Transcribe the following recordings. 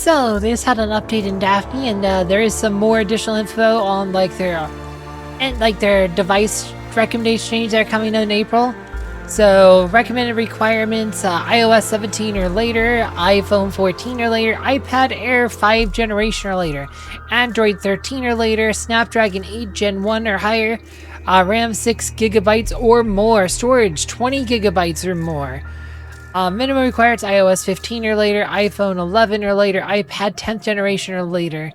So they just had an update in Daphne, and there is some more additional info on their device recommendation change that are coming in April. So recommended requirements: iOS 17 or later, iPhone 14 or later, iPad Air 5 generation or later, Android 13 or later, Snapdragon 8 Gen 1 or higher, RAM 6 gigabytes or more, storage 20 gigabytes or more. Minimum requirements: iOS 15 or later, iPhone 11 or later, iPad 10th generation or later,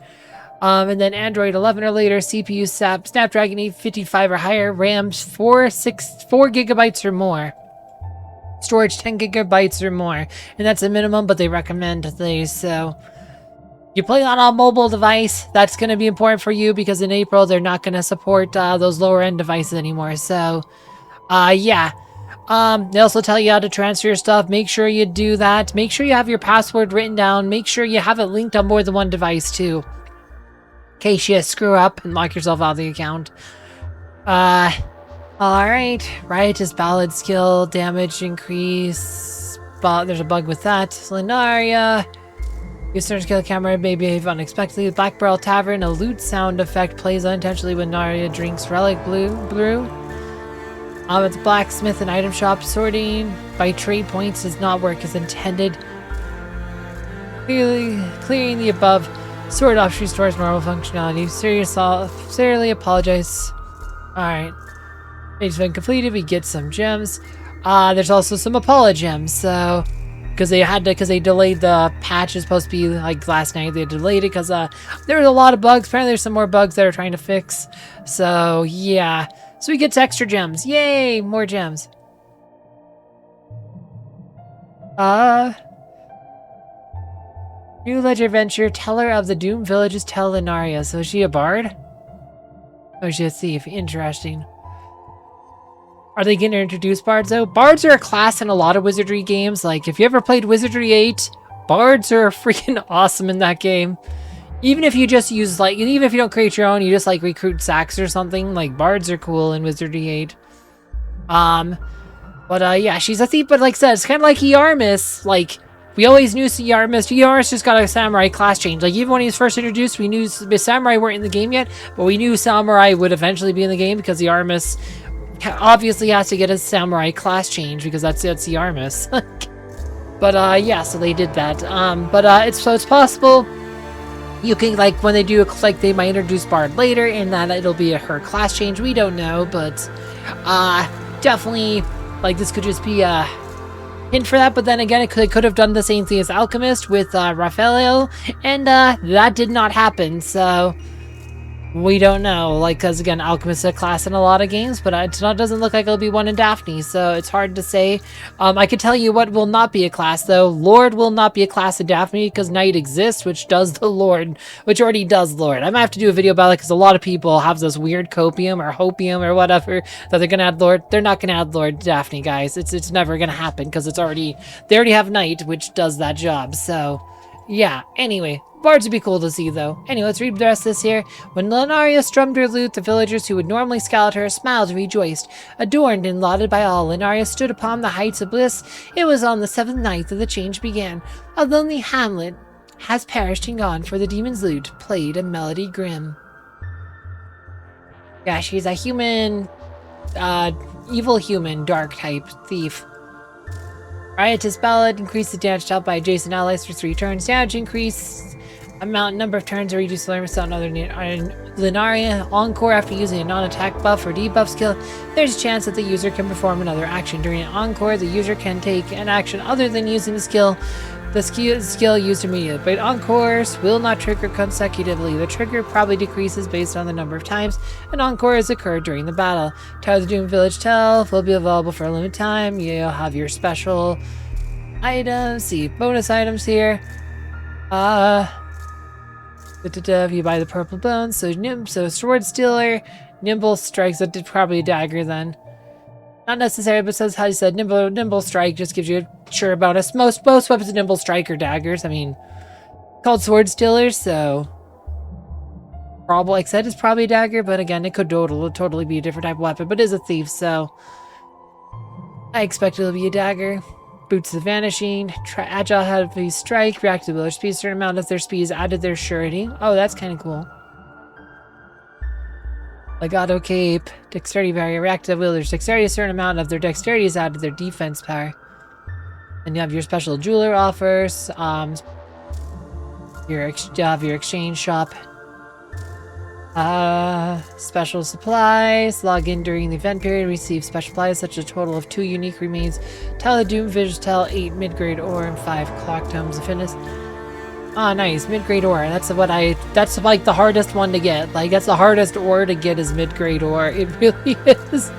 and then Android 11 or later, CPU Snapdragon 855 or higher, RAM 4 gigabytes or more, storage 10 gigabytes or more, and that's a minimum, but they recommend these. So you play on a mobile device, that's going to be important for you, because in April they're not going to support those lower end devices anymore. So yeah. They also tell you how to transfer your stuff. Make sure you do that. Make sure you have your password written down. Make sure you have it linked on more than one device too, in case you screw up and lock yourself out of the account. Alright. Riotous ballad skill, damage increase. There's a bug with that. Linaria. Your certain skill camera may behave unexpectedly. Black Barrel Tavern, a loot sound effect plays unintentionally when Linaria drinks relic brew. It's blacksmith and item shop. Sorting by trade points does not work as intended. Clearing the above sort option restores normal functionality. Sincerely apologize. Alright. It's been completed. We get some gems. There's also some Apollo gems. So, because they delayed the patch. Is supposed to be like last night. They delayed it because there was a lot of bugs. Apparently there's some more bugs that are trying to fix. So yeah. So we get extra gems. Yay! More gems. New Ledger Adventure, Teller of the Doomed Villages tell Linaria. So is she a bard? Or is she a thief? Interesting. Are they going to introduce bards though? Bards are a class in a lot of Wizardry games. Like, if you ever played Wizardry 8, bards are freaking awesome in that game. Even if you just use, even if you don't create your own, you just, recruit sacks or something, bards are cool in Wizardry 8. Yeah, she's a thief, but like I said, it's kind of like Yarmis. We always knew Yarmis. Yarmis just got a samurai class change. Even when he was first introduced, we knew the samurai weren't in the game yet, but we knew samurai would eventually be in the game, because Yarmis obviously has to get a samurai class change, because that's Yarmis. But, yeah, so they did that. It's possible. You can, when they do, they might introduce Bard later, and that it'll be her class change. We don't know, but, definitely, this could just be a hint for that. But then again, they could have done the same thing as Alchemist with, Raphael, and, that did not happen, so we don't know, because again, Alchemist is a class in a lot of games, but it doesn't look like it'll be one in Daphne, so it's hard to say. I can tell you what will not be a class, though. Lord will not be a class in Daphne, because Knight exists, which does the Lord, which already does Lord. I might have to do a video about it, because a lot of people have this weird copium, or hopium, or whatever, that they're gonna add Lord. They're not gonna add Lord to Daphne, guys. It's never gonna happen, because they already have Knight, which does that job, so yeah. Anyway, bards would be cool to see, though. Anyway, let's read the rest of this here. When Linaria strummed her lute, the villagers who would normally scowl at her smiled and rejoiced. Adorned and lauded by all, Linaria stood upon the heights of bliss. It was on the 7th night that the change began. A lonely hamlet has perished and gone, for the demon's lute played a melody grim. Yeah, she's a human, evil human, dark type thief. Riotous Ballad, increase the damage dealt by adjacent allies for 3 turns. Damage increase, number of turns are reduced to on other Linaria. Encore, after using a non-attack buff or debuff skill, there's a chance that the user can perform another action. During an Encore, the user can take an action other than using the skill used immediately, but Encores will not trigger consecutively. The trigger probably decreases based on the number of times an Encore has occurred during the battle. Tower of the Doomed Village Tell will be available for a limited time. You'll have your special items. See bonus items here. If you buy the purple bones, so Sword Stealer, Nimble Strikes, that did probably a dagger then. Not necessary, but says how you said nimble strike just gives you a sure bonus. Most weapons of nimble strike are daggers. I mean, called sword stealers, so probably, like I said, it's probably a dagger. But again, it could totally be a different type of weapon. But it is a thief, so I expect it'll be a dagger. Boots of Vanishing, Agile Heavy Strike, reactive to their speed, certain amount of their speed is added to their surety. Oh, that's kind of cool. Legato Cape, Dexterity Barrier, reactive wielders, dexterity, a certain amount of their dexterity is added to their defense power. Then you have your special jeweler offers, you have your exchange shop. Special supplies. Log in during the event period. Receive special supplies such as a total of 2 unique remains. Tell of Doom, Vision Tell, 8 mid-grade ore, and 5 clock tomes of fitness. Ah, nice. Mid-grade ore. That's like the hardest one to get. Like, that's the hardest ore to get is mid-grade ore. It really is.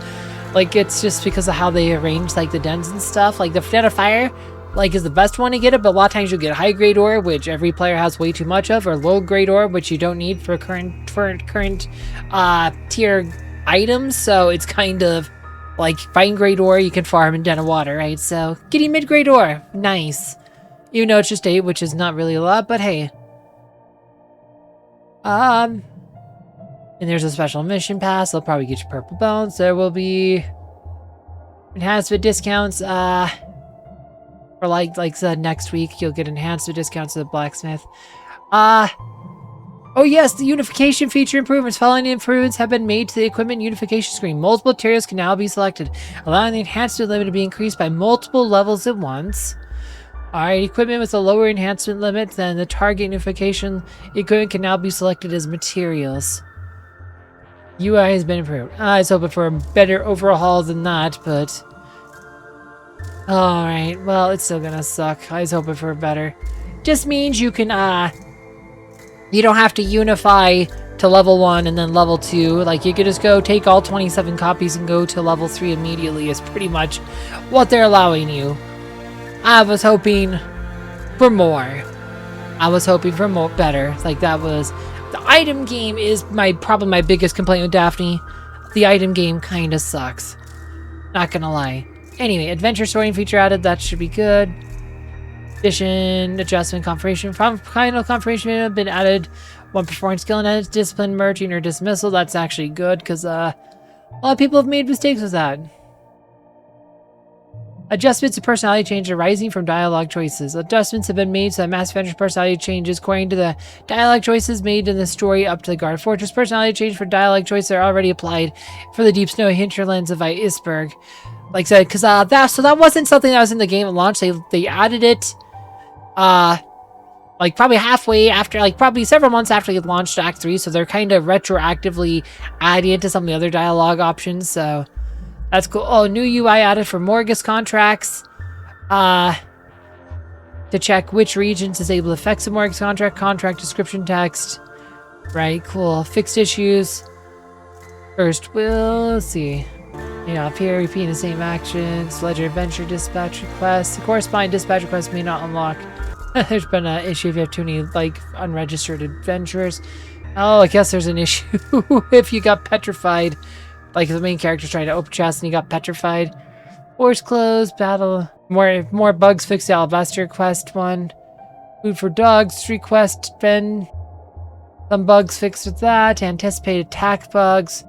Like, it's just because of how they arrange, like, the dens and stuff. Like, the Den of Fire, like, is the best one to get it, but a lot of times you'll get high-grade ore, which every player has way too much of, or low-grade ore, which you don't need for current tier items, so it's kind of like fine-grade ore you can farm in Den of Water, right? So, getting mid-grade ore. Nice. Even though it's just 8, which is not really a lot, but hey. And there's a special mission pass. They'll probably get you purple bones. There will be enhancement discounts, or like I said, next week you'll get enhancement discounts to the blacksmith. Oh yes, the unification feature improvements. Following the improvements have been made to the equipment unification screen. Multiple materials can now be selected, allowing the enhancement limit to be increased by multiple levels at once. Alright, equipment with a lower enhancement limit than the target unification equipment can now be selected as materials. UI has been improved. I was hoping for a better overhaul than that, but... Alright, well, it's still gonna suck. I was hoping for better. Just means you can, you don't have to unify to level 1 and then level 2. Like, you could just go take all 27 copies and go to level 3 immediately is pretty much what they're allowing you. I was hoping for more. I was hoping for more, better. Like, that was... The item game is probably my biggest complaint with Daphne. The item game kinda sucks. Not gonna lie. Anyway, adventure sorting feature added. That should be good. Addition, adjustment, confirmation. Final confirmation have been added. 1 performance skill and discipline, merging, or dismissal. That's actually good because a lot of people have made mistakes with that. Adjustments to personality change arising from dialogue choices. Adjustments have been made so that Mass Adventure personality changes according to the dialogue choices made in the story up to the Guard Fortress. Personality change for dialogue choices are already applied for the deep snowy hinterlands of Iceberg. Like I said, because that wasn't something that was in the game at launch. They added it, like probably halfway after, like probably several months after they launched Act 3. So they're kind of retroactively adding it to some of the other dialogue options. So that's cool. Oh, new UI added for Morgus contracts. To check which regions disable effects of Morgus contract description text. Right, cool. Fixed issues. First will, let's see. Yeah, up here, repeating the same actions. Ledger adventure dispatch requests. The corresponding dispatch requests may not unlock. There's been an issue if you have too many, like, unregistered adventurers. Oh, I guess there's an issue if you got petrified. Like, the main character's trying to open chest and he got petrified. Force closed, battle. More bugs fixed the Alabaster quest one. Food for dogs, street quest, been. Some bugs fixed with that. Anticipated attack bugs.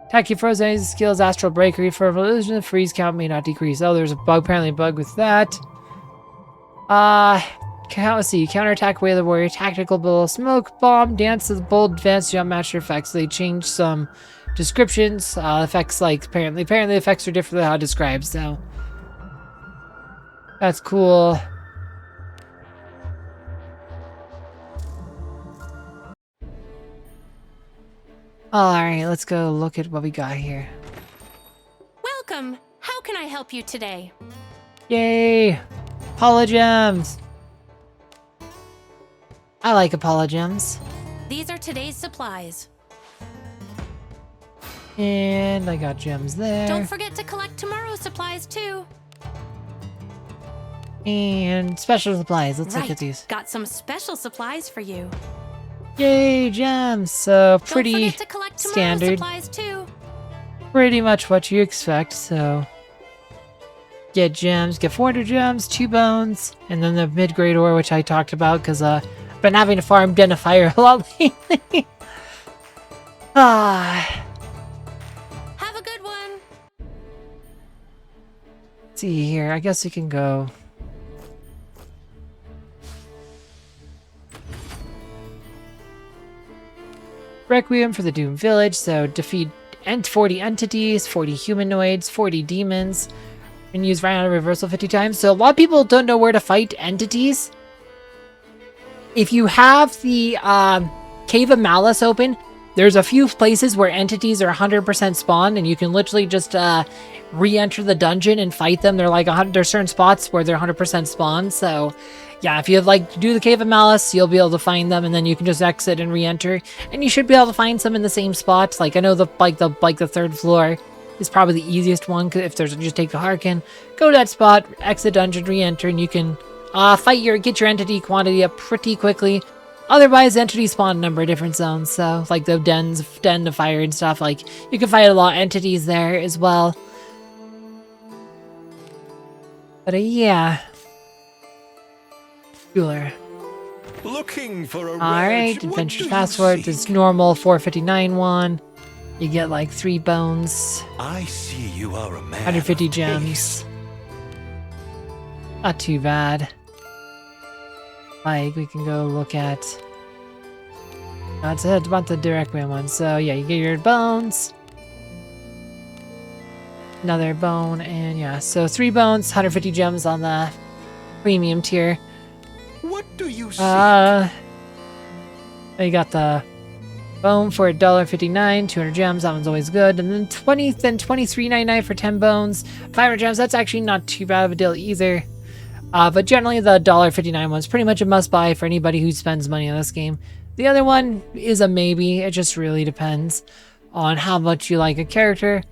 Attack your frozen enemies skills, astral breakery for illusion, the freeze count may not decrease. Oh, there's a bug, apparently a bug with that. Let's see, counterattack Whale of Warrior, tactical blow, smoke bomb, dance of the bold, advanced jump master effects. They changed some descriptions. Effects like apparently the effects are different than how it describes, so that's cool. Alright, let's go look at what we got here. Welcome! How can I help you today? Yay! Apologems! I like Apologems. These are today's supplies. And I got gems there. Don't forget to collect tomorrow's supplies too. And special supplies. Let's look at these. Got some special supplies for you. Yay, gems! So pretty Don't forget to collect tomorrow's standard. supplies too. Pretty much what you expect, so... Get gems, get 400 gems, 2 bones, and then the mid-grade ore, which I talked about, because I've been having to farm Den of Fire a lot lately. Have a good one. Let's see here, I guess we can go Requiem for the Doomed Village, so defeat 40 entities, 40 humanoids, 40 demons, and use Rhino Reversal 50 times. So a lot of people don't know where to fight entities. If you have the Cave of Malice open, there's a few places where entities are 100% spawned, and you can literally just re-enter the dungeon and fight them. They're like there's certain spots where they're 100% spawned. So yeah, if you like do the Cave of Malice, you'll be able to find them, and then you can just exit and re-enter, and you should be able to find some in the same spots. Like I know the third floor is probably the easiest one, because if there's just take the Harkin, go to that spot, exit dungeon, re-enter, and you can get your entity quantity up pretty quickly. Otherwise, entities spawn a number of different zones, so like the den of fire and stuff. Like you can fight a lot of entities there as well. But yeah. Cooler. Looking for a Alright, adventure password. This normal 459 one. You get like 3 bones. I see you are a man. 150 gems. Not too bad. Like we can go look at. That's it about the direct one. So yeah, you get your bones. Another bone, and yeah, so 3 bones, 150 gems on the premium tier. What do you see? You got the bone for $1.59, 200 gems, that one's always good. And then $23.99 for 10 bones, 500 gems, that's actually not too bad of a deal either. But generally the $1.59 one's pretty much a must buy for anybody who spends money on this game. The other one is a maybe, it just really depends on how much you like a character.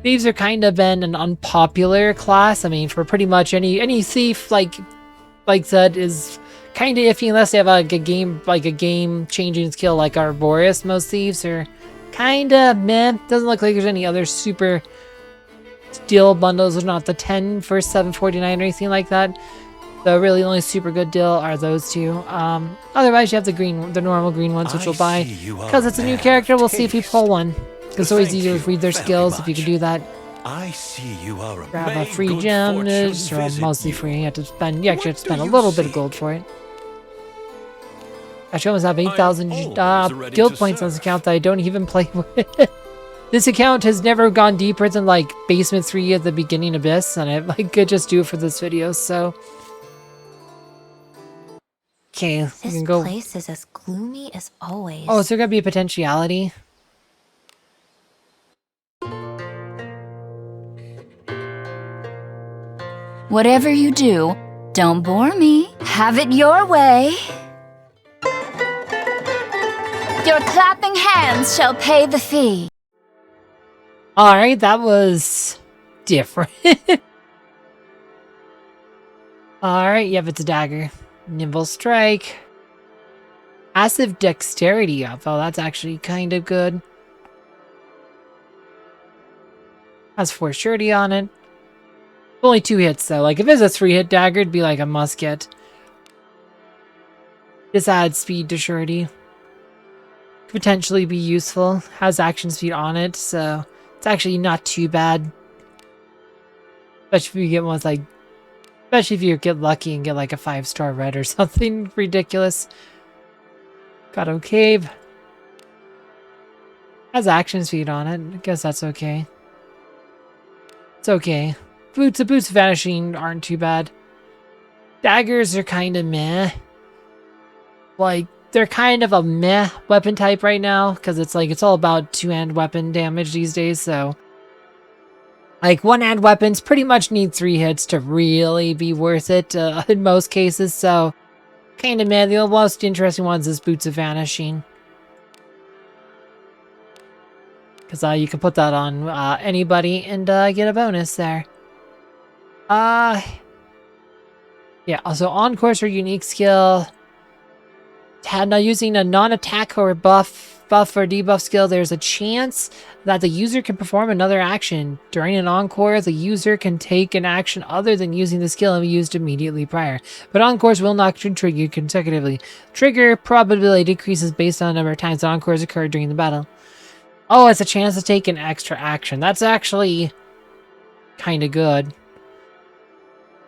Thieves are kind of been an unpopular class. I mean, for pretty much any thief, like said, is kind of iffy unless they have a game changing skill like Arboreus. Most thieves are kind of meh. Doesn't look like there's any other super deal bundles. There's not the 10 for $7.49 or anything like that. The really only super good deal are those two. Otherwise, you have the normal green ones, which we'll buy because it's a new character. We'll see if we pull one. It's always easier to read their skills if you can do that. I see you are a Grab a free gem, or mostly free. You actually have to spend a little bit of gold for it. I should almost have 8,000 guild points on this account that I don't even play with. This account has never gone deeper than like Basement 3 at the beginning Abyss, and I could just do it for this video, so. Okay, we can go. This place is as gloomy as always. Oh, is there gonna be a potentiality? Whatever you do, don't bore me. Have it your way. Your clapping hands shall pay the fee. Alright, that was different. Alright, yep, it's a dagger. Nimble strike. Passive dexterity up. Oh, that's actually kind of good. Has 4 surety on it. Only 2 hits though. Like if it's a 3-hit dagger, it'd be like a must get. This adds speed to surety. Could potentially be useful. Has action speed on it, so it's actually not too bad. Especially if you get ones like, especially if you get lucky and get like a 5-star red or something ridiculous. Got Cave. Has action speed on it. I guess that's okay. It's okay. The boots vanishing aren't too bad. Daggers are kind of meh. Like, they're kind of a meh weapon type right now, because it's all about 2-hand weapon damage these days, so. Like, 1-hand weapons pretty much need 3 hits to really be worth it in most cases, so. Kind of meh. The most interesting ones is Boots of Vanishing. Because you can put that on anybody and get a bonus there. Yeah, also Encore is her unique skill. Now using a non-attack or buff or debuff skill, there's a chance that the user can perform another action. During an Encore, the user can take an action other than using the skill used immediately prior. But Encores will not trigger consecutively. Trigger probability decreases based on the number of times that Encores occur during the battle. Oh, it's a chance to take an extra action. That's actually kind of good.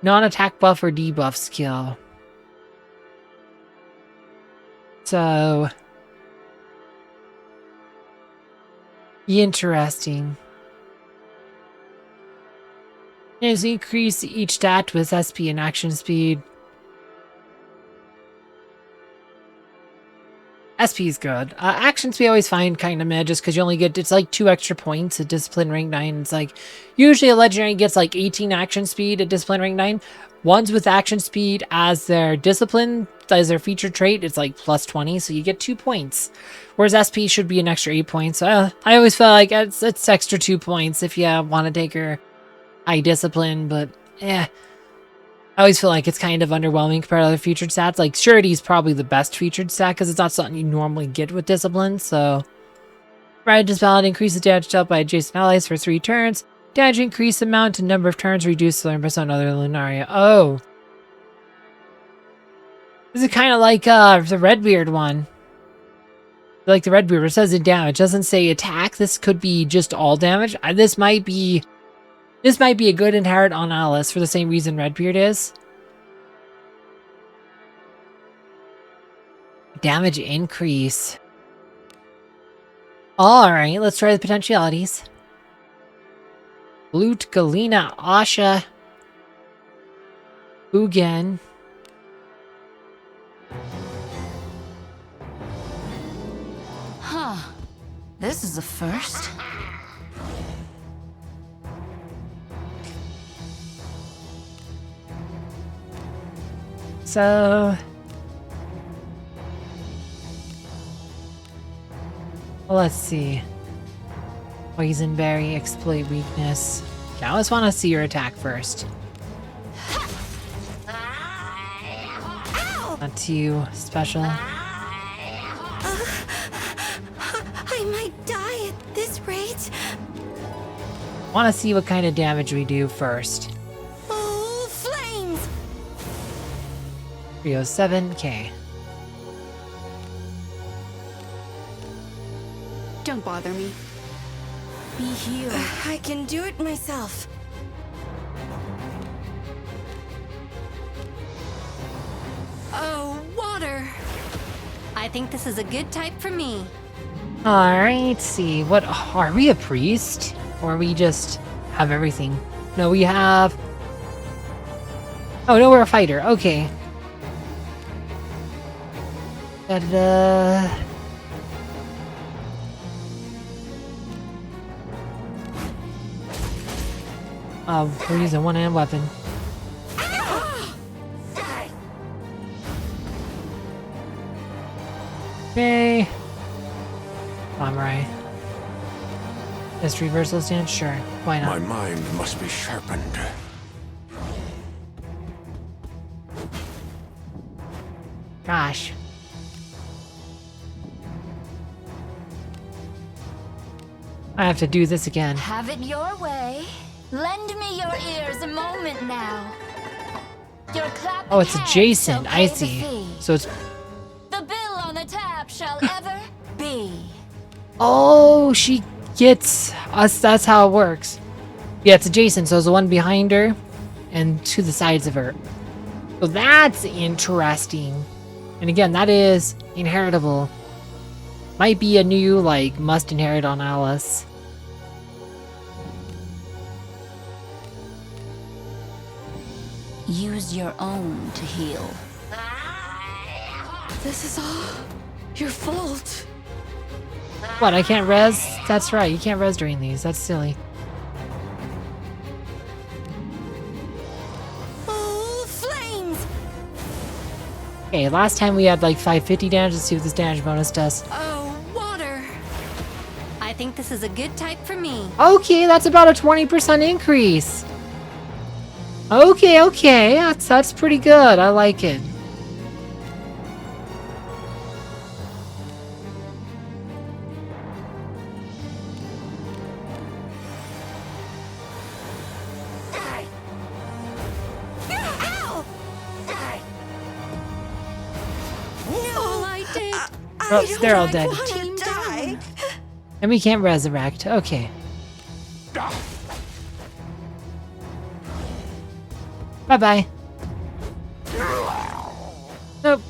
Non-attack buff or debuff skill. So, Interesting. Is increase each stat with SP and action speed. SP is good. Actions we always find kind of meh, just because you only get, it's like 2 extra points at Discipline Rank 9. It's like, usually a Legendary gets like 18 action speed at Discipline Rank 9. Ones with action speed as their Discipline, as their featured trait, it's like plus 20, so you get 2 points. Whereas SP should be an extra 8 points. I always feel like it's extra 2 points if you want to take her high Discipline, but I always feel like it's kind of underwhelming compared to other featured stats. Like, Surety is probably the best featured stat because it's not something you normally get with Discipline, so... Red Disvalid increases damage dealt by adjacent allies for 3 turns. Damage increase amount and number of turns reduced 11% other than Linaria. Oh. This is kind of like the Redbeard one. Like the Redbeard, it says in damage. It doesn't say attack. This could be just all damage. This might be a good inherit on Alice for the same reason Redbeard is. Damage increase. Alright, let's try the potentialities. Lute, Galena, Asha, Ugen. Huh. This is a first. So... let's see. Poison Berry, Exploit Weakness. Okay, I always want to see your attack first. Not too special. I might die at this rate. Want to see what kind of damage we do first. Oh, flames! 307k. Don't bother me. Be healed. I can do it myself. Oh, water! I think this is a good type for me. Alright, let's see. What are we, a priest? Or we just have everything? No, we have... oh, no, we're a fighter. Okay. Da-da-da. We're using one-hand weapon. Okay. Samurai. History reversal stance? Sure. Why My not? mind must be sharpened. Gosh. I have to do this again. Have it your way. Lend me your ears a moment now. Your clapping Oh, it's hands adjacent. shall I pay the see. fee. So it's... The bill on the tab shall ever be. oh, she gets us. That's how it works. Yeah, it's adjacent. So it's the one behind her and to the sides of her. So that's interesting. And again, that is inheritable. Might be a new, like, must inherit on Alice. Use your own to heal. This is all your fault. What, I can't res? That's right, you can't res during these. That's silly. Oh, flames! Okay, last time we had like 550 damage. Let's see what this damage bonus does. Oh, water! I think this is a good type for me. Okay, that's about a 20% increase. Okay, that's pretty good. I like it. All I did. Oh, they're all dead. want to die. And we can't resurrect. Okay. Bye-bye. Nope.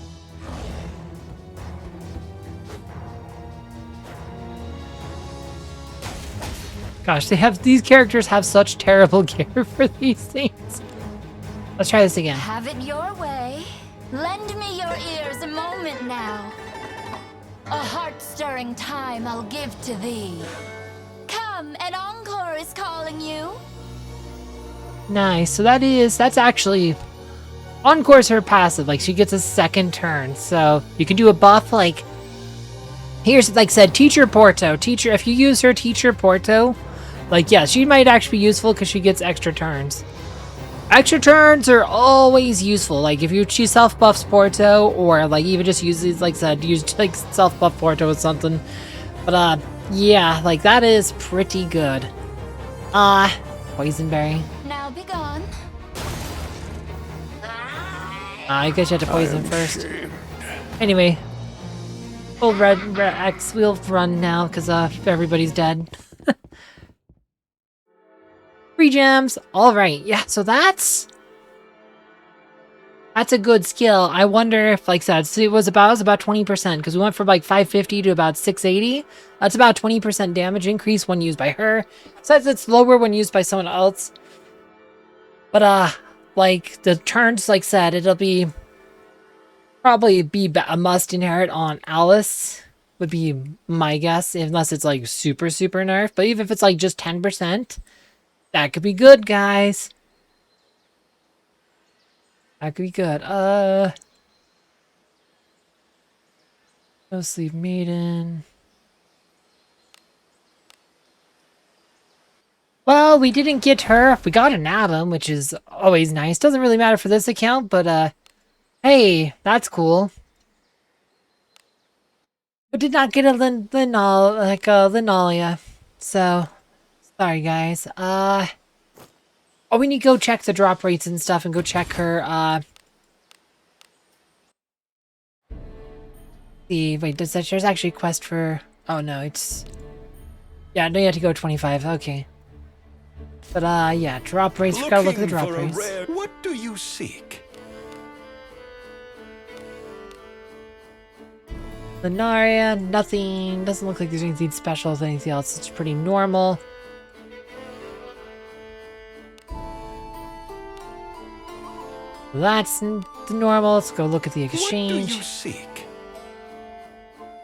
Gosh, these characters have such terrible gear for these things. Let's try this again. Have it your way. Lend me your ears a moment now. A heart-stirring time I'll give to thee. Come, and Encore is calling you. Nice. So that's actually Encore's her passive. Like, she gets a second turn. So you can do a buff like here's, like I said, Teacher Porto. If you use her Teacher Porto, like, yeah, she might actually be useful because she gets extra turns. Extra turns are always useful. Like, if she self-buffs Porto, or, like, even just uses, like I said, like, self-buff Porto with something. But, yeah, like, that is pretty good. Poisonberry. Now be gone. I guess you have to poison first. Anyway. Full red X, we'll run now, because, everybody's dead. 3 gems. Alright, yeah, so that's a good skill. I wonder if, like I said, it was about 20%, because we went from like 550 to about 680. That's about 20% damage increase when used by her. Says it's lower when used by someone else. But, like, the turns, like I said, it'll probably be a must inherit on Alice, would be my guess, unless it's like super nerfed. But even if it's like just 10%, that could be good, guys. That could be good. No Sleep Maiden. Well, we didn't get her. We got an Adam, which is always nice. Doesn't really matter for this account, but hey, that's cool. We did not get a Linaria. So, sorry guys. Oh, we need to go check the drop rates and stuff and go check her, wait, there's actually a quest for, oh no, it's, yeah, no, you have to go 25, okay. But, yeah, drop rates, we gotta look at the drop rates. What do you seek? Linaria, nothing, doesn't look like there's anything special with anything else, it's pretty normal. That's the normal. Let's go look at the exchange. What do you seek?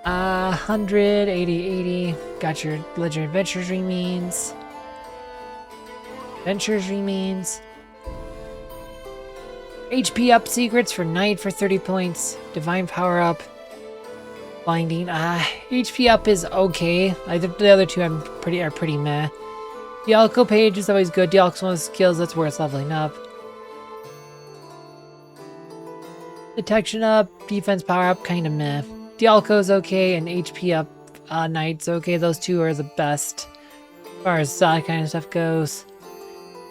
100, 80. Got your Legendary Adventures remains. Adventures remains. HP up secrets for Knight for 30 points. Divine power up. Binding. HP up is okay. The other two are pretty meh. Dialco page is always good. Dialco's one of the skills that's worth leveling up. Detection up, defense power up, kind of meh. Dialco's okay, and HP up, Knight's okay. Those two are the best as far as that kind of stuff goes.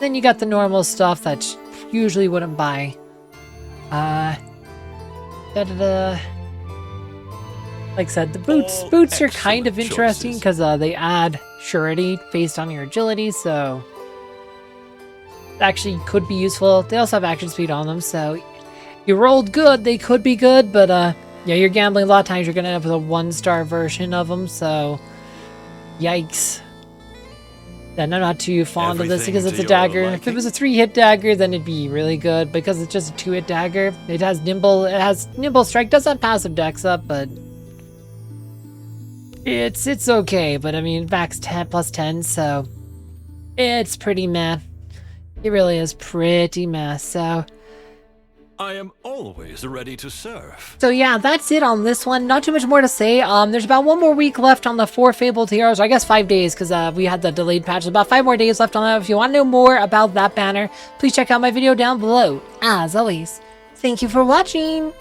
Then you got the normal stuff that usually wouldn't buy. Like I said, the boots are kind of interesting because they add surety based on your agility, so actually could be useful. They also have action speed on them, so you rolled good, they could be good, but yeah, you're gambling. A lot of times you're gonna end up with a 1-star version of them, so yikes. Then I'm not too fond of this because it's a dagger. If it was a 3-hit dagger, then it'd be really good. Because it's just a 2-hit dagger, it has nimble strike. Does have passive dex up, but it's okay. But I mean, max 10 plus 10, so it's pretty meh. It really is pretty meh. So I am always ready to serve. So yeah, that's it on this one. Not too much more to say. There's about 1 more week left on the 4 Fabled Heroes. Or I guess 5 days, because we had the delayed patch. So about 5 more days left on that. If you want to know more about that banner, please check out my video down below. As always, thank you for watching.